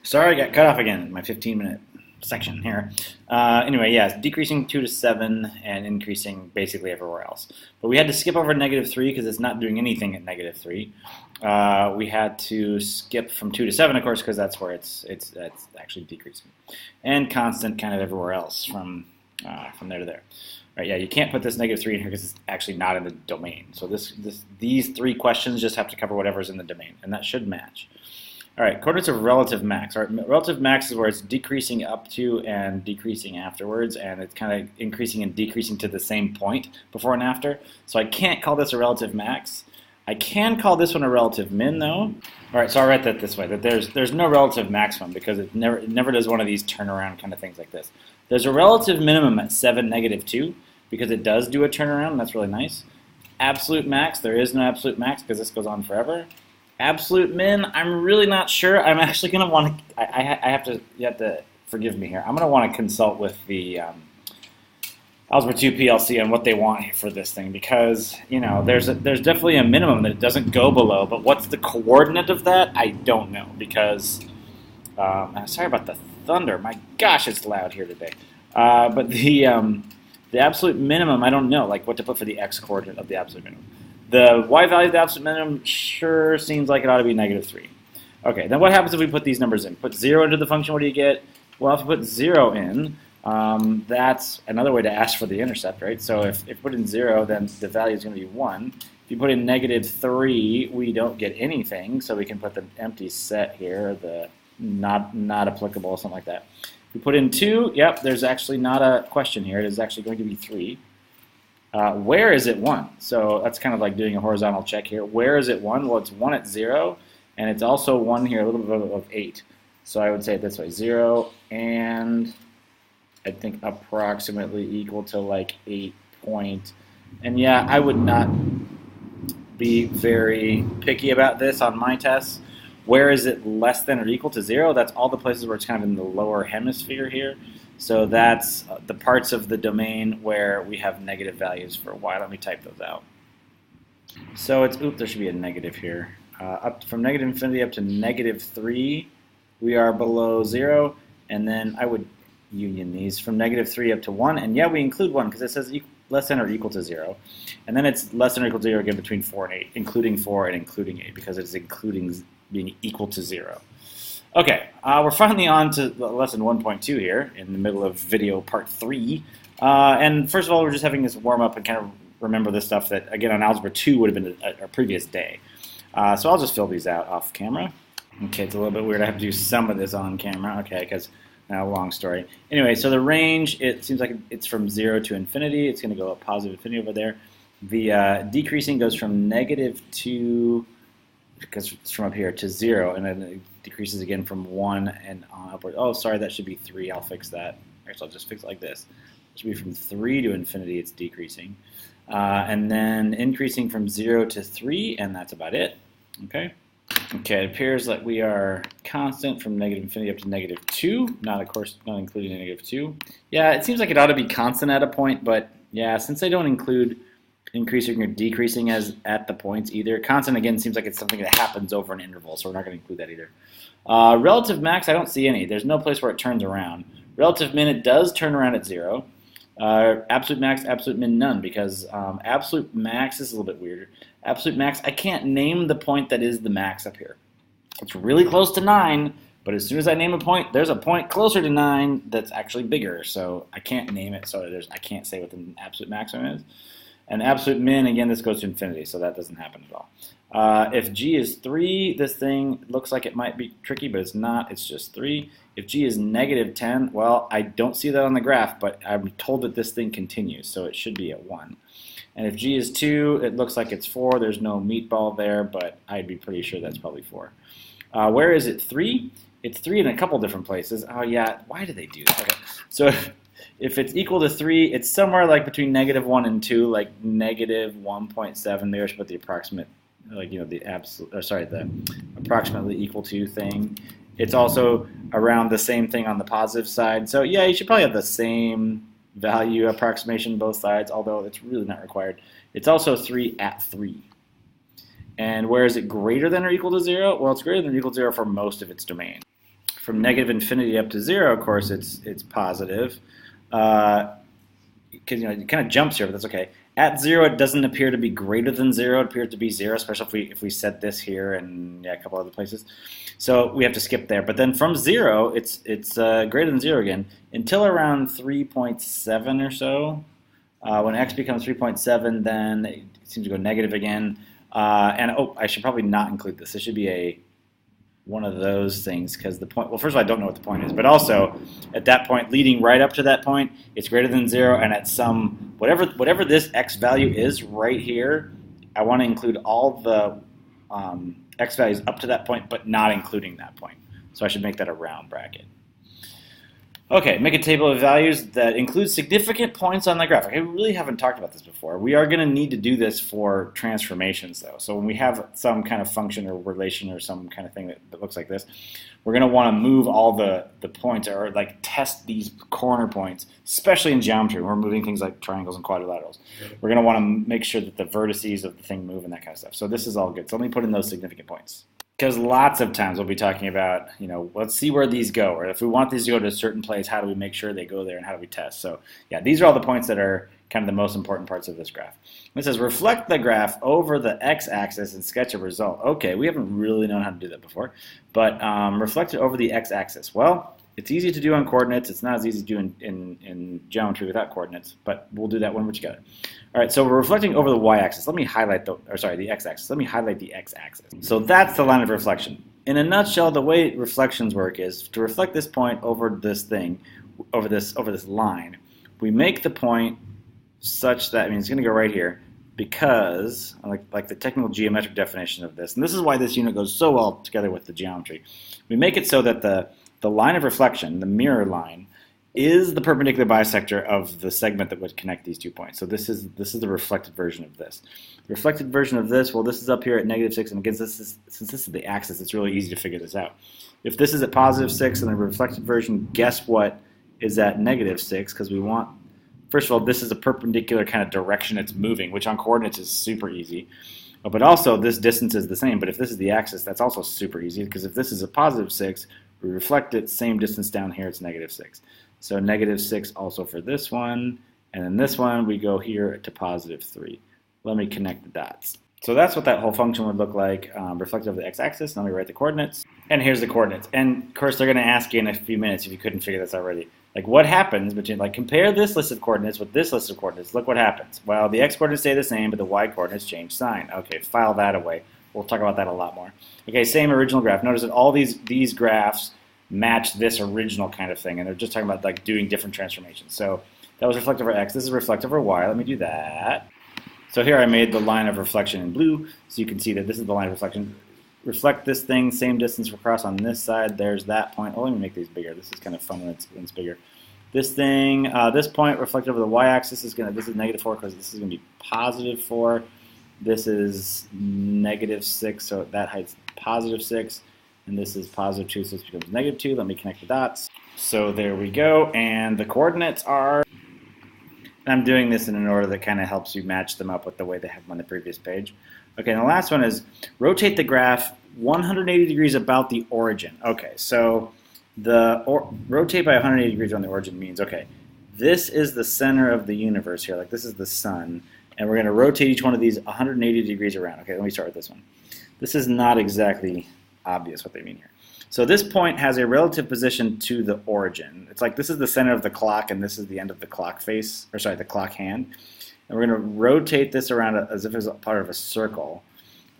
Sorry, I got cut off again in my 15-minute section here. Anyway, yeah, it's decreasing 2 to 7 and increasing basically everywhere else. But we had to skip over -3 because it's not doing anything at -3. We had to skip from 2 to 7, of course, because that's where it's actually decreasing. And constant kind of everywhere else from there to there. Right, yeah, you can't put this -3 in here because it's actually not in the domain. So these three questions just have to cover whatever's in the domain, and that should match. All right, coordinates of relative max. All right, relative max is where it's decreasing up to and decreasing afterwards, and it's kind of increasing and decreasing to the same point before and after. So I can't call this a relative max. I can call this one a relative min, though. All right, so I'll write that this way: that there's no relative maximum because it never does one of these turnaround kind of things like this. There's a relative minimum at 7, -2 because it does do a turnaround, and that's really nice. Absolute max, there is no absolute max because this goes on forever. Absolute min, I'm really not sure. I'm actually going to want to, you have to forgive me here. I'm going to want to consult with the Algebra 2 PLC on what they want for this thing because, you know, there's definitely a minimum that it doesn't go below, but what's the coordinate of that? I don't know because, sorry about the thunder. My gosh, it's loud here today. But the absolute minimum, I don't know, like what to put for the x coordinate of the absolute minimum. The y value of the absolute minimum sure seems like it ought to be -3. Okay, then what happens if we put these numbers in? Put 0 into the function, what do you get? Well, if you put 0 in, that's another way to ask for the intercept, right? So if you put in 0, then the value is going to be 1. If you put in -3, we don't get anything, so we can put the empty set here, the not applicable, something like that. If we put in 2, yep, there's actually not a question here. It is actually going to be 3. Where is it 1? So that's kind of like doing a horizontal check here. Where is it 1? Well, it's 1 at 0, and it's also 1 here, a little bit of 8. So I would say it this way, 0 and I think approximately equal to like 8 point. And yeah, I would not be very picky about this on my tests. Where is it less than or equal to 0? That's all the places where it's kind of in the lower hemisphere here. So that's the parts of the domain where we have negative values for y. Let me type those out. So it's, there should be a negative here. Up from -infinity up to -3, we are below 0. And then I would union these from -3 up to 1. And yeah, we include 1 because it says less than or equal to 0. And then it's less than or equal to 0 again between 4 and 8, including 4 and including 8 because it's including being equal to 0. Okay, we're finally on to lesson 1.2 here in the middle of video part 3. And first of all, we're just having this warm up and kind of remember this stuff that, again, on Algebra 2 would have been a previous day. So I'll just fill these out off camera. Okay, it's a little bit weird. I have to do some of this on camera, okay, because long story. Anyway, so the range, it seems like it's from 0 to infinity. It's going to go up positive infinity over there. The decreasing goes from -2, because it's from up here, to 0, and then it decreases again from 1 and on upward. Oh, sorry, that should be 3. I'll fix that. Actually, I'll just fix it like this. It should be from 3 to infinity, it's decreasing. And then increasing from 0 to 3, and that's about it. Okay. Okay, it appears that we are constant from -infinity up to -2. Not, of course, not including -2. Yeah, it seems like it ought to be constant at a point, but yeah, since they don't include increasing or decreasing as at the points either. Constant, again, seems like it's something that happens over an interval, so we're not going to include that either. Relative max, I don't see any. There's no place where it turns around. Relative min, it does turn around at 0. Absolute max, absolute min, none, because absolute max is a little bit weirder. Absolute max, I can't name the point that is the max up here. It's really close to 9, but as soon as I name a point, there's a point closer to 9 that's actually bigger, so I can't name it, so I can't say what the absolute maximum is. And absolute min, again, this goes to infinity, so that doesn't happen at all. If g is 3, this thing looks like it might be tricky, but it's not. It's just 3. If g is -10, well, I don't see that on the graph, but I'm told that this thing continues, so it should be at 1. And if g is 2, it looks like it's 4. There's no meatball there, but I'd be pretty sure that's probably 4. Where is it 3? It's 3 in a couple different places. Oh, yeah, why do they do that? Okay. So if it's equal to 3, it's somewhere like between -1 and 2, like -1.7. Maybe I should put the approximate, like, you know, the approximately equal to thing. It's also around the same thing on the positive side. So yeah, you should probably have the same value approximation both sides, although it's really not required. It's also 3 at 3. And where is it greater than or equal to 0? Well, it's greater than or equal to 0 for most of its domain. from negative infinity up to 0, of course, it's positive. Because it kind of jumps here, but that's okay. At 0, it doesn't appear to be greater than 0. It appears to be 0, especially if we set this here and a couple other places. So we have to skip there. But then from 0, it's greater than 0 again until around 3.7 or so. When x becomes 3.7, then it seems to go negative again. I should probably not include this. This should be one of those things because the point, well, first of all, I don't know what the point is, but also at that point, leading right up to that point, it's greater than 0, and at some, whatever this x value is right here, I want to include all the x values up to that point, but not including that point. So I should make that a round bracket. Okay, make a table of values that includes significant points on the graph. Okay, we really haven't talked about this before. We are going to need to do this for transformations, though. So when we have some kind of function or relation or some kind of thing that looks like this, we're going to want to move all the points or like test these corner points, especially in geometry. We're moving things like triangles and quadrilaterals. We're going to want to make sure that the vertices of the thing move and that kind of stuff. So this is all good. So let me put in those significant points. Because lots of times we'll be talking about, let's see where these go. Or if we want these to go to a certain place, how do we make sure they go there and how do we test? So yeah, these are all the points that are kind of the most important parts of this graph. It says reflect the graph over the x-axis and sketch a result. Okay, we haven't really known how to do that before. But reflect it over the x-axis. Well, it's easy to do on coordinates. It's not as easy to do in geometry without coordinates, but we'll do that when we're together. All right, so we're reflecting over the y-axis. Let me highlight the x-axis. Let me highlight the x-axis. So that's the line of reflection. In a nutshell, the way reflections work is to reflect this point over this thing, over this line. We make the point such that, it's going to go right here because, like the technical geometric definition of this, and this is why this unit goes so well together with the geometry. We make it so that the line of reflection, the mirror line, is the perpendicular bisector of the segment that would connect these 2 points. So this is the reflected version of this. The reflected version of this, well, this is up here at -6, and again, since this is the axis, it's really easy to figure this out. If this is at +6 and the reflected version, guess what is at -6? Because we want, first of all, this is a perpendicular kind of direction it's moving, which on coordinates is super easy. But also, this distance is the same. But if this is the axis, that's also super easy, because if this is a +6, we reflect it, same distance down here, it's -6. So -6 also for this one, and then this one we go here to +3. Let me connect the dots. So that's what that whole function would look like, reflected over the x-axis. Now let me write the coordinates, and here's the coordinates. And of course they're going to ask you in a few minutes if you couldn't figure this already. Like what happens between, compare this list of coordinates with this list of coordinates. Look what happens. Well, the x-coordinates stay the same, but the y-coordinates change sign. Okay, file that away. We'll talk about that a lot more. Okay, same original graph. Notice that all these graphs match this original kind of thing, and they're just talking about doing different transformations. So that was reflective over x. This is reflective over y. Let me do that. So here I made the line of reflection in blue, so you can see that this is the line of reflection. Reflect this thing, same distance across on this side. There's that point. Oh, let me make these bigger. This is kind of fun when it's bigger. This thing, this point reflected over the y-axis this is -4 because this is going to be +4. This is -6, so that height's +6. And this is +2, so this becomes -2. Let me connect the dots. So there we go, and the coordinates are, and I'm doing this in an order that kind of helps you match them up with the way they have them on the previous page. Okay, and the last one is rotate the graph 180 degrees about the origin. Okay, so rotate by 180 degrees on the origin means, okay, this is the center of the universe here, this is the sun, and we're going to rotate each one of these 180 degrees around. Okay, let me start with this one. This is not exactly obvious what they mean here. So this point has a relative position to the origin. It's like this is the center of the clock and this is the end of the clock face, or sorry, the clock hand. And we're going to rotate this around as if it's part of a circle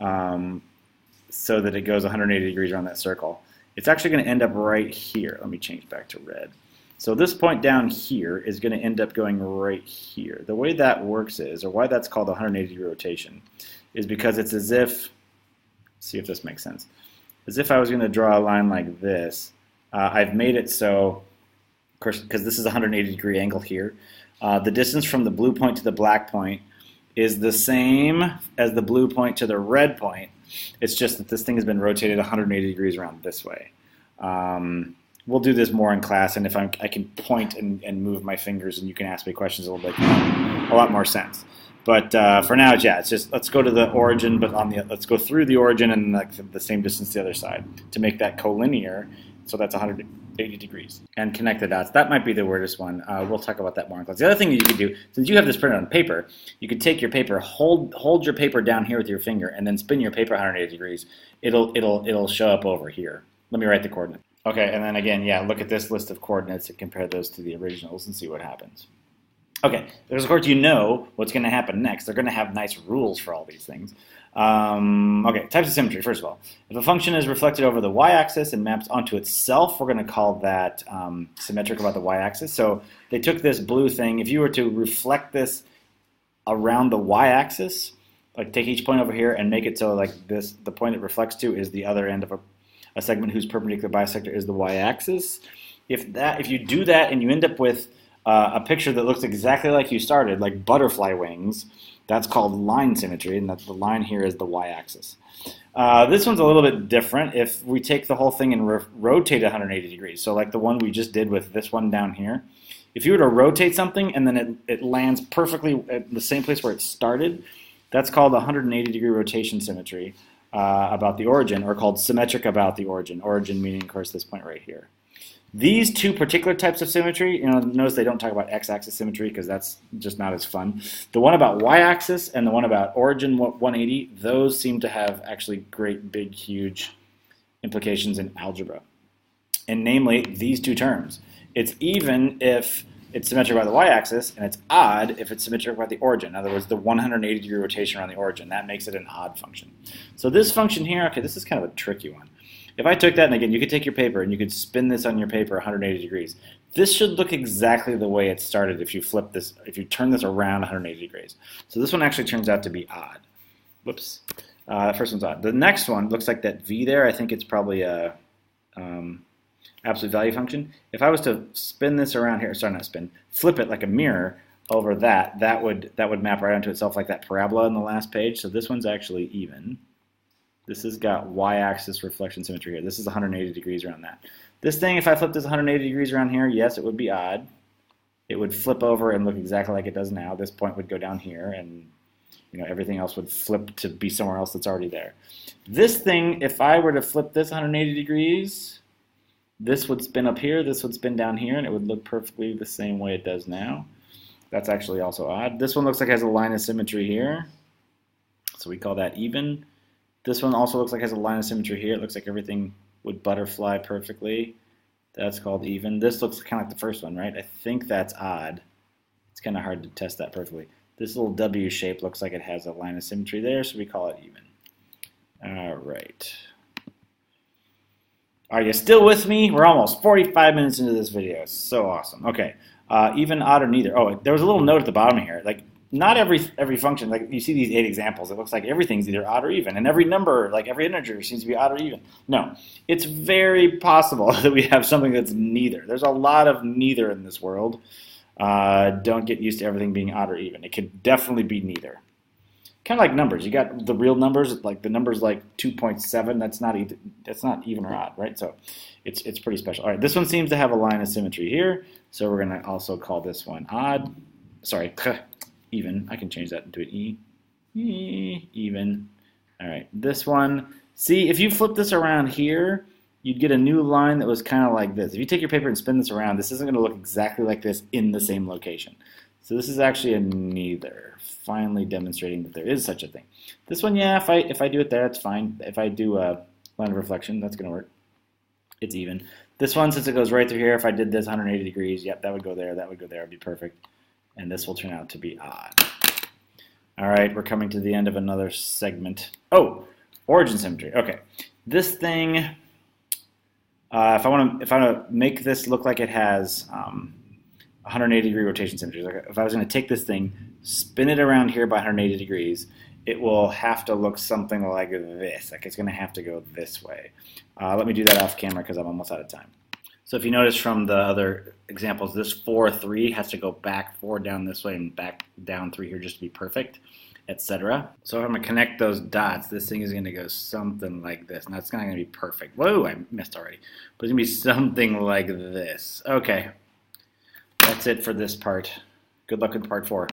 so that it goes 180 degrees around that circle. It's actually going to end up right here. Let me change back to red. So this point down here is going to end up going right here. The way that works is, or why that's called a 180 degree rotation, is because it's as if, see if this makes sense. As if I was going to draw a line like this. I've made it so, of course, because this is a 180 degree angle here, the distance from the blue point to the black point is the same as the blue point to the red point. It's just that this thing has been rotated 180 degrees around this way. We'll do this more in class, and if I can point and move my fingers and you can ask me questions, it'll make a lot more sense. But for now, yeah, it's just let's go to the origin, but let's go through the origin and the same distance to the other side to make that collinear. So that's 180 degrees. And connect the dots. That might be the weirdest one. We'll talk about that more in class. The other thing you could do, since you have this printed on paper, you could take your paper, hold your paper down here with your finger, and then spin your paper 180 degrees. It'll show up over here. Let me write the coordinate. Okay, and then again, yeah, look at this list of coordinates and compare those to the originals and see what happens. Okay, because of course you know what's going to happen next. They're going to have nice rules for all these things. Okay, types of symmetry, first of all. If a function is reflected over the y-axis and maps onto itself, we're going to call that symmetric about the y-axis. So they took this blue thing. If you were to reflect this around the y-axis, like take each point over here and make it so like this, the point it reflects to is the other end of a segment whose perpendicular bisector is the y-axis. If you do that and you end up with a picture that looks exactly like you started, like butterfly wings, that's called line symmetry, and the line here is the y-axis. This one's a little bit different. If we take the whole thing and rotate 180 degrees, so like the one we just did with this one down here, if you were to rotate something and then it lands perfectly at the same place where it started, that's called 180 degree rotation symmetry about the origin, or called symmetric about the origin. Origin meaning, of course, this point right here. These two particular types of symmetry, notice they don't talk about x-axis symmetry because that's just not as fun. The one about y-axis and the one about origin 180, those seem to have actually great, big, huge implications in algebra. And namely, these two terms. It's even if it's symmetric about the y-axis, and it's odd if it's symmetric about the origin. In other words, the 180 degree rotation around the origin. That makes it an odd function. So this function here, okay, this is kind of a tricky one. If I took that, and again, you could take your paper and you could spin this on your paper 180 degrees. This should look exactly the way it started if you flip this, if you turn this around 180 degrees. So this one actually turns out to be odd. Whoops. First one's odd. The next one looks like that v there. I think it's probably a absolute value function. If I was to spin this around here, sorry, not spin, flip it like a mirror over that would map right onto itself like that parabola in the last page. So this one's actually even. This has got y-axis reflection symmetry here. This is 180 degrees around that. This thing, if I flip this 180 degrees around here, yes, it would be odd. It would flip over and look exactly like it does now. This point would go down here, and everything else would flip to be somewhere else that's already there. This thing, if I were to flip this 180 degrees, this would spin up here, this would spin down here, and it would look perfectly the same way it does now. That's actually also odd. This one looks like it has a line of symmetry here, so we call that even. This one also looks like it has a line of symmetry here. It looks like everything would butterfly perfectly. That's called even. This looks kind of like the first one, right? I think that's odd. It's kind of hard to test that perfectly. This little W shape looks like it has a line of symmetry there, so we call it even. All right. Are you still with me? We're almost 45 minutes into this video. It's so awesome. Okay. Even, odd, or neither. Oh, there was a little note at the bottom here. Like, not every function, like you see these 8 examples, it looks like everything's either odd or even, and every number, like every integer, seems to be odd or even. No, it's very possible that we have something that's neither. There's a lot of neither in this world. Don't get used to everything being odd or even. It could definitely be neither. Kind of like numbers. You got the real numbers, like the numbers like 2.7. That's not even or odd, right? So it's pretty special. All right, this one seems to have a line of symmetry here, so we're going to also call this one odd. Sorry. Even. I can change that into an even. All right, this one. See, if you flip this around here, you'd get a new line that was kind of like this. If you take your paper and spin this around, this isn't going to look exactly like this in the same location. So this is actually a neither, finally demonstrating that there is such a thing. This one, yeah, if I do it there, it's fine. If I do a line of reflection, that's going to work. It's even. This one, since it goes right through here, if I did this 180 degrees, yep, that would go there, that would go there, it would be perfect. And this will turn out to be odd. All right, we're coming to the end of another segment. Oh, origin symmetry. Okay, this thing. If I want to make this look like it has 180 degree rotation symmetry, like if I was going to take this thing, spin it around here by 180 degrees, it will have to look something like this. Like it's going to have to go this way. Let me do that off camera because I'm almost out of time. So if you notice from the other examples, this 4, 3 has to go back 4 down this way and back down 3 here just to be perfect, etc. So if I'm going to connect those dots, this thing is going to go something like this. Now it's not going to be perfect. Whoa, I missed already. But it's going to be something like this. Okay, that's it for this part. Good luck with part 4.